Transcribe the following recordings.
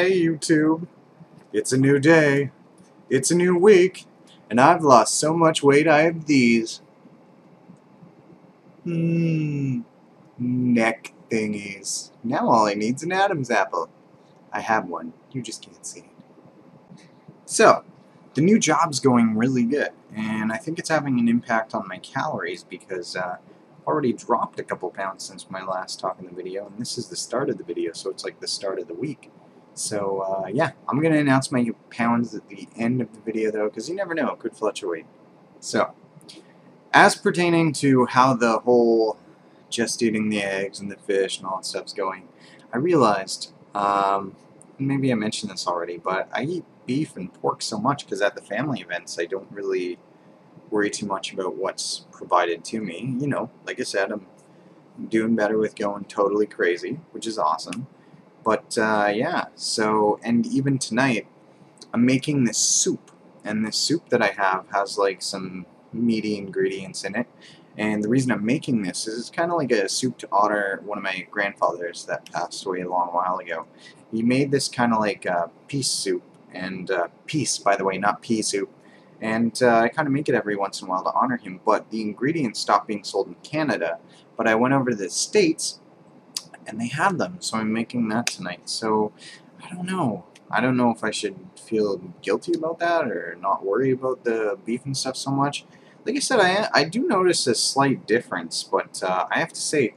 Hey YouTube, it's a new day, it's a new week, and I've lost so much weight I have these neck thingies. Now all I need's an Adam's apple. I have one, you just can't see it. So, the new job's going really good, and I think it's having an impact on my calories because I've already dropped a couple pounds since my last talk in the video, and this is the start of the video, so it's like the start of the week. So, yeah, I'm going to announce my pounds at the end of the video, though, because you never know, it could fluctuate. So, as pertaining to how the whole just eating the eggs and the fish and all that stuff's going, I realized, maybe I mentioned this already, but I eat beef and pork so much because at the family events I don't really worry too much about what's provided to me. You know, like I said, I'm doing better with going totally crazy, which is awesome. But, yeah, so, and even tonight, I'm making this soup, and this soup that I have has, like, some meaty ingredients in it, and the reason I'm making this is it's kind of like a soup to honor one of my grandfathers that passed away a long while ago. He made this kind of like peace soup, and peace, by the way, not pea soup, and I kind of make it every once in a while to honor him, but the ingredients stopped being sold in Canada, but I went over to the States, and they had them, so I'm making that tonight. So, I don't know. I don't know if I should feel guilty about that or not worry about the beef and stuff so much. Like I said, I do notice a slight difference, but I have to say,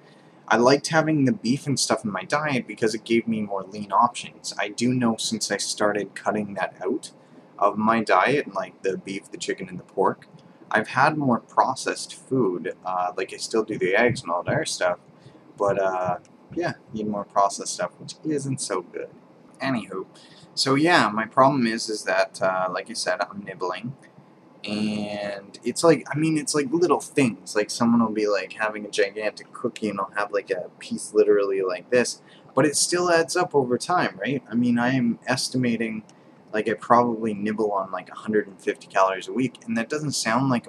I liked having the beef and stuff in my diet because it gave me more lean options. I do know since I started cutting that out of my diet, like the beef, the chicken, and the pork, I've had more processed food. Like I still do the eggs and all that other stuff, but yeah, eat more processed stuff, which isn't so good. Anywho, so yeah, my problem is that, like I said, I'm nibbling, and it's like, I mean, it's like little things, like someone will be like having a gigantic cookie and I'll have like a piece literally like this, but it still adds up over time, right? I mean, I am estimating, like, I probably nibble on like 150 calories a week, and that doesn't sound like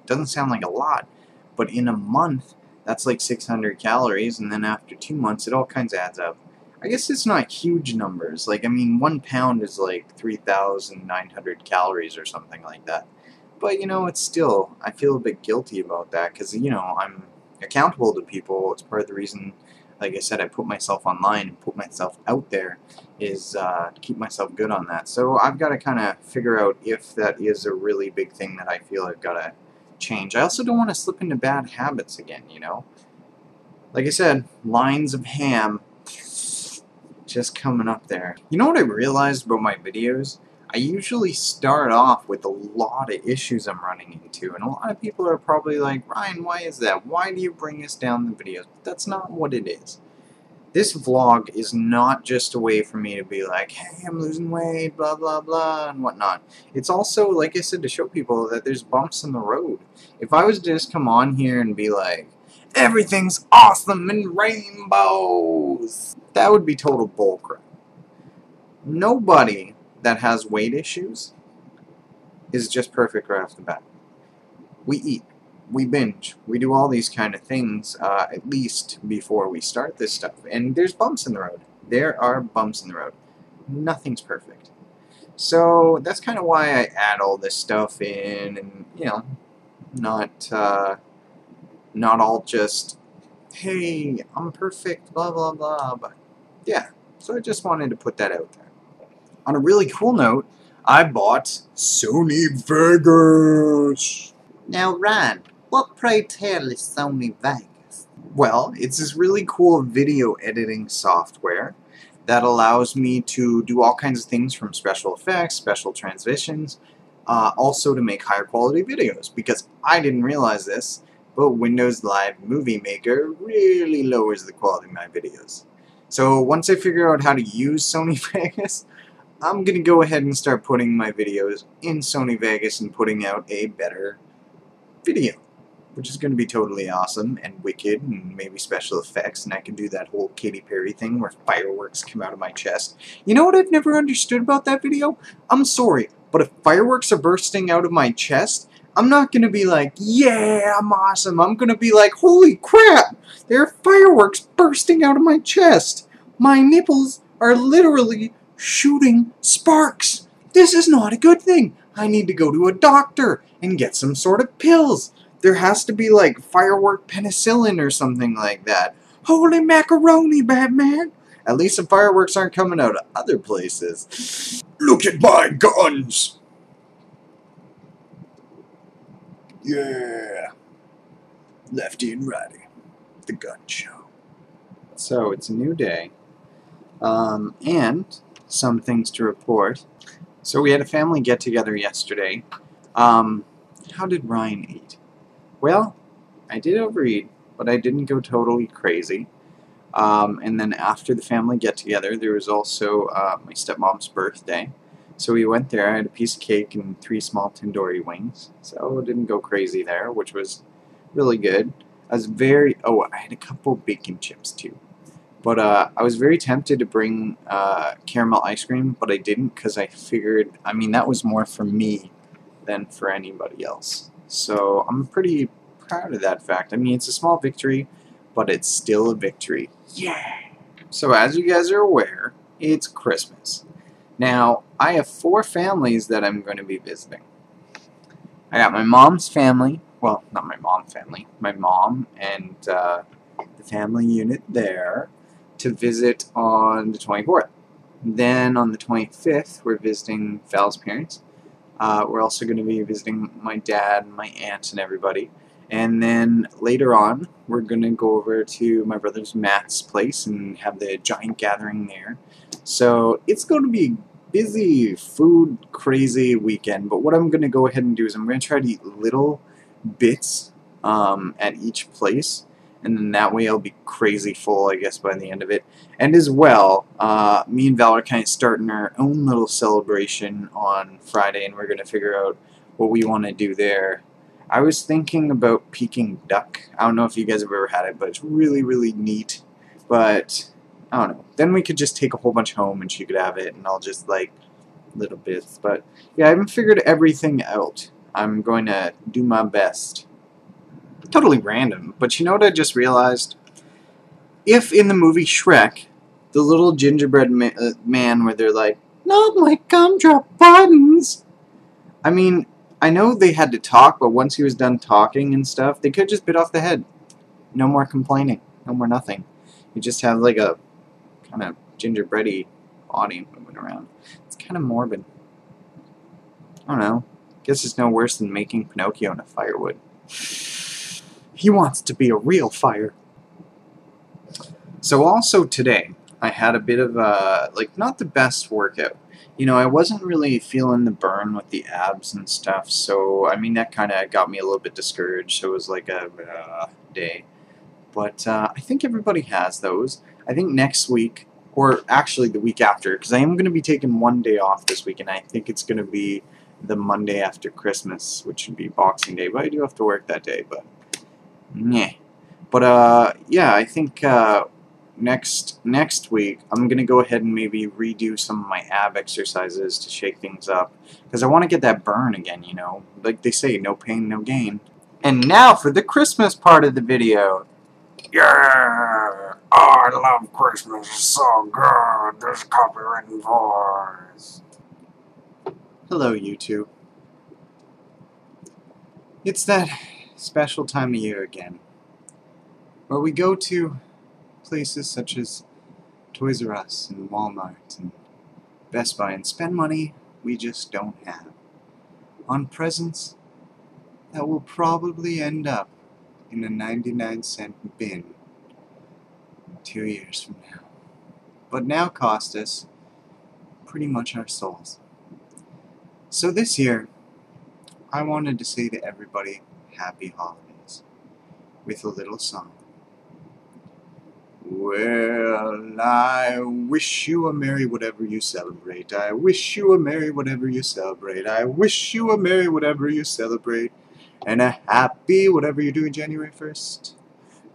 doesn't sound like a lot, but in a month, that's like 600 calories, and then after 2 months, it all kinds of adds up. I guess it's not huge numbers. Like, I mean, 1 pound is like 3,900 calories or something like that. But, you know, it's still, I feel a bit guilty about that because, you know, I'm accountable to people. It's part of the reason, like I said, I put myself online and put myself out there is to keep myself good on that. So I've got to kind of figure out if that is a really big thing that I feel I've got to change. I also don't want to slip into bad habits again, you know? Like I said, lines of ham just coming up there. You know what I realized about my videos? I usually start off with a lot of issues I'm running into, and a lot of people are probably like, Ryan, why is that? Why do you bring us down the videos? But that's not what it is. This vlog is not just a way for me to be like, hey, I'm losing weight, blah, blah, blah, and whatnot. It's also, like I said, to show people that there's bumps in the road. If I was to just come on here and be like, everything's awesome and rainbows, that would be total bullcrap. Nobody that has weight issues is just perfect right off the bat. We eat. We binge. We do all these kind of things, at least before we start this stuff. And there's bumps in the road. There are bumps in the road. Nothing's perfect. So that's kind of why I add all this stuff in, and, you know, not all just, hey, I'm perfect, blah, blah, blah. But, yeah. So I just wanted to put that out there. On a really cool note, I bought Sony Vegas. Now, Ryan, what pray tell is Sony Vegas? Well, it's this really cool video editing software that allows me to do all kinds of things from special effects, special transitions, also to make higher quality videos, because I didn't realize this, but Windows Live Movie Maker really lowers the quality of my videos. So once I figure out how to use Sony Vegas, I'm going to go ahead and start putting my videos in Sony Vegas and putting out a better video, which is going to be totally awesome and wicked and maybe special effects, and I can do that whole Katy Perry thing where fireworks come out of my chest. You know what I've never understood about that video? I'm sorry, but if fireworks are bursting out of my chest, I'm not going to be like, yeah, I'm awesome. I'm going to be like, holy crap, there are fireworks bursting out of my chest. My nipples are literally shooting sparks. This is not a good thing. I need to go to a doctor and get some sort of pills. There has to be like firework penicillin or something like that. Holy macaroni, Batman! At least the fireworks aren't coming out of other places. Look at my guns! Yeah. Lefty and righty. The gun show. So, it's a new day. And some things to report. So we had a family get-together yesterday. How did Ryan eat? Well, I did overeat, but I didn't go totally crazy. And then after the family get-together, there was also my stepmom's birthday. So we went there. I had a piece of cake and 3 small tandoori wings. So I didn't go crazy there, which was really good. I had a couple bacon chips too. But I was very tempted to bring caramel ice cream, but I didn't because I figured, I mean, that was more for me than for anybody else. So I'm pretty proud of that fact. I mean, it's a small victory, but it's still a victory. Yeah! So as you guys are aware, it's Christmas. Now, I have 4 families that I'm going to be visiting. I got my mom's family, well, not my mom's family, my mom and the family unit there, to visit on the 24th. Then on the 25th, we're visiting Val's parents. We're also going to be visiting my dad, my aunt, and everybody. And then later on, we're going to go over to my brother's Matt's place and have the giant gathering there. So it's going to be a busy, food, crazy weekend. But what I'm going to go ahead and do is I'm going to try to eat little bits at each place. And then that way I'll be crazy full, I guess, by the end of it. And as well, me and Val are kind of starting our own little celebration on Friday, and we're going to figure out what we want to do there. I was thinking about Peking duck. I don't know if you guys have ever had it, but it's really, really neat. But, I don't know. Then we could just take a whole bunch home, and she could have it, and I'll just, like, little bits. But, yeah, I haven't figured everything out. I'm going to do my best. Totally random, but you know what I just realized? If in the movie Shrek, the little gingerbread man where they're like, not my gumdrop buttons. I mean, I know they had to talk, but once he was done talking and stuff, they could just bit off the head. No more complaining. No more nothing. You just have like a kind of gingerbready body moving around. It's kind of morbid. I don't know. Guess it's no worse than making Pinocchio into firewood. He wants to be a real fire. So also today, I had a bit of a, like, not the best workout. You know, I wasn't really feeling the burn with the abs and stuff, so, I mean, that kind of got me a little bit discouraged, so it was like a day. But I think everybody has those. I think next week, or actually the week after, because I am going to be taking one day off this week, and I think it's going to be the Monday after Christmas, which would be Boxing Day, but I do have to work that day, but yeah. But yeah, I think next week I'm gonna go ahead and maybe redo some of my ab exercises to shake things up, because I want to get that burn again, you know, like they say, no pain, no gain. And now for the Christmas part of the video. Yeah, oh, I love Christmas. It's so good. There's a copywritten voice. Hello, YouTube. It's that special time of year again, where we go to places such as Toys R Us and Walmart and Best Buy and spend money we just don't have on presents that will probably end up in a 99-cent bin 2 years from now, but now cost us pretty much our souls. So this year, I wanted to say to everybody, Happy Holidays, with a little song. Well, I wish you a merry whatever you celebrate. I wish you a merry whatever you celebrate. I wish you a merry whatever you celebrate. And a happy whatever you're doing January 1st.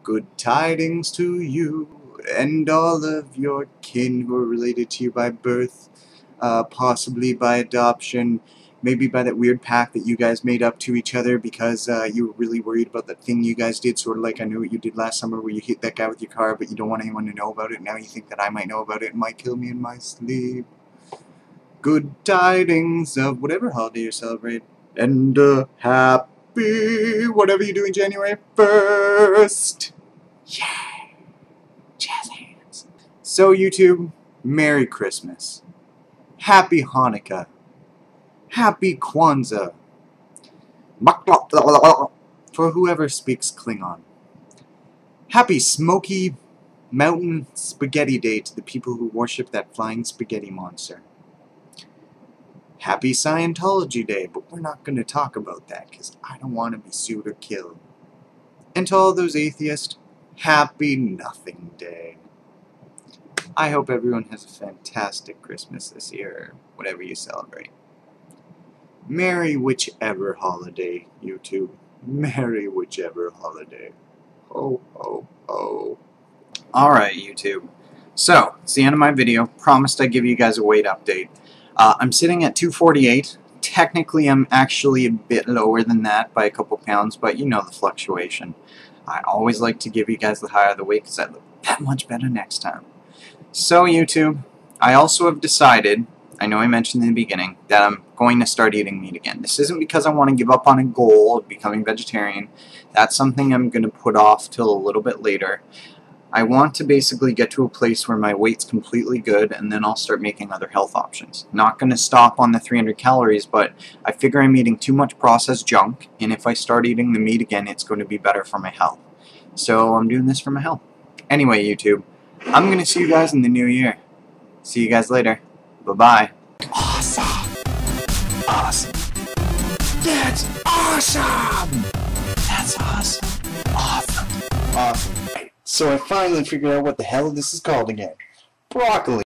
Good tidings to you and all of your kin who are related to you by birth, possibly by adoption, Maybe by that weird pact that you guys made up to each other because you were really worried about that thing you guys did, sort of like I knew what you did last summer where you hit that guy with your car, but you don't want anyone to know about it. Now you think that I might know about it and might kill me in my sleep. Good tidings of whatever holiday you celebrate. And happy whatever you're doing January 1st. Yeah. Jazz hands. So YouTube, Merry Christmas. Happy Hanukkah. Happy Kwanzaa. For whoever speaks Klingon. Happy Smoky Mountain Spaghetti Day to the people who worship that flying spaghetti monster. Happy Scientology Day, but we're not going to talk about that because I don't want to be sued or killed. And to all those atheists, Happy Nothing Day. I hope everyone has a fantastic Christmas this year, or whatever you celebrate. Merry whichever holiday, YouTube. Merry whichever holiday. Ho, ho, ho. Alright, YouTube. So, it's the end of my video. Promised I'd give you guys a weight update. I'm sitting at 248. Technically, I'm actually a bit lower than that by a couple pounds, but you know the fluctuation. I always like to give you guys the higher the weight because I look that much better next time. So, YouTube, I also have decided, I know I mentioned in the beginning, that I'm going to start eating meat again. This isn't because I want to give up on a goal of becoming vegetarian. That's something I'm going to put off till a little bit later. I want to basically get to a place where my weight's completely good, and then I'll start making other health options. Not going to stop on the 300 calories, but I figure I'm eating too much processed junk, and if I start eating the meat again, it's going to be better for my health. So I'm doing this for my health. Anyway, YouTube, I'm going to see you guys in the new year. See you guys later. Bye-bye. Awesome! Awesome! That's awesome! That's awesome! Awesome! Awesome! So I finally figured out what the hell this is called again. Broccoli!